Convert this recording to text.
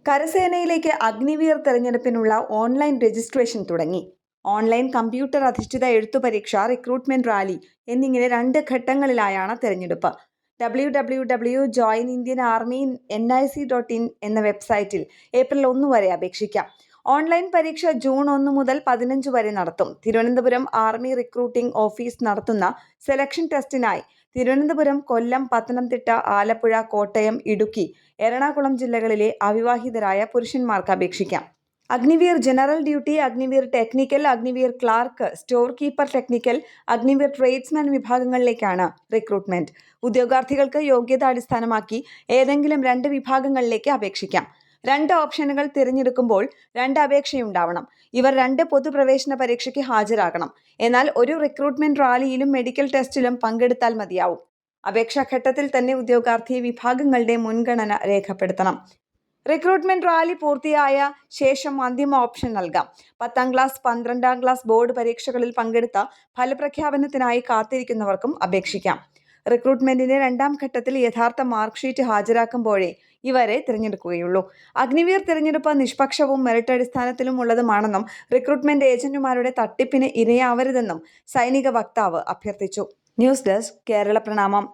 കരസേനയിലേക്ക് അഗ്നിവീർ തെരഞ്ഞെടുപ്പിനുള്ള online registration തുടങ്ങി. Online computer അധിഷ്ഠിത എഴുത്തു പരീക്ഷ, റിക്രൂട്ട്മെന്റ് റാലി എന്നിങ്ങനെ 2 ഘട്ടങ്ങളിലായാണ് തെരഞ്ഞെടുപ്പ്. www.joinindianarmy.nic.in എന്ന വെബ്സൈറ്റിൽ ഏപ്രിൽ 1 വരെ അപേക്ഷിക്കാം. ഓൺലൈൻ പരീക്ഷ ജൂൺ 1 മുതൽ 15 വരെ നടത്തും. തിരുവനന്തപുരം ആർമി റിക്രൂട്ടിംഗ് ഓഫീസ് നടത്തുന്ന സെലക്ഷൻ ടെസ്റ്റിനായി തിരുവനന്തപുരം, കൊല്ലം, പത്തനംതിട്ട, ആലപ്പുഴ, കോട്ടയം, ഇടുക്കി, എറണാകുളം ജില്ലകളിലെ അവിവാഹിതരായ പുരുഷന്മാർക്ക് അപേക്ഷിക്കാം. Agniveer general duty, Agniveer technical, Agniveer clerk, store keeper technical, Agniveer tradesman വിഭാഗങ്ങളിലേക്കാണ് റിക്രൂട്ട്മെന്റ്. ഉദ്യോഗാർത്ഥികൾക്ക് യോഗ്യത അടിസ്ഥാനമാക്കി ഏതെങ്കിലും 2 വിഭാഗങ്ങളിലേക്ക് അപേക്ഷിക്കാം. 2 ഓപ്ഷനുകൾ തിരഞ്ഞെടുക്കുമ്പോൾ 2 അപേക്ഷയുണ്ടാവണം. ഇവർ 2 പൊതുപ്രവേശന പരീക്ഷയ്ക്ക് ഹാജരാകണം. എന്നാൽ ഒരു റിക്രൂട്ട്മെന്റ് റാലിയിലും മെഡിക്കൽ ടെസ്റ്റിലും പങ്കെടുത്താൽ മതിയാവും. അപേക്ഷാഘട്ടത്തിൽ തന്നെ ഉദ്യോഗാർത്ഥി വിഭാഗങ്ങളുടെ മുൻഗണന രേഖപ്പെടുത്തണം. റിക്രൂട്ട്മെന്റ് റാലി പൂർത്തിയായ ശേഷം അന്തിമ ഓപ്ഷൻ നൽകാം. 10ാം ക്ലാസ്, 12ാം ക്ലാസ് ബോർഡ് പരീക്ഷകളിൽ പങ്കെടുത്ത ഫലപ്രഖ്യാപനത്തിനായി കാത്തിരിക്കുന്നവർക്കും അപേക്ഷിക്കാം. റിക്രൂട്ട്മെന്റിന്റെ 2ാം ഘട്ടത്തിൽ യഥാർത്ഥ മാർക്ക് ഷീറ്റ് ഹാജരാക്കുമ്പോഴേ ഇവരെ തിരഞ്ഞെടുക്കുകയുള്ളൂ. അഗ്നിവീർ തിരഞ്ഞെടുപ്പ് നിഷ്പക്ഷവും മെറിറ്റ് അടിസ്ഥാനത്തിലും ഉള്ളതുമാണെന്നും റിക്രൂട്ട്മെന്റ് ഏജന്റുമാരുടെ തട്ടിപ്പിന് ഇരയാവരുതെന്നും സൈനിക വക്താവ് അഭ്യർത്ഥിച്ചു. ന്യൂസ് ഡെസ്ക്, കേരള പ്രണാമം.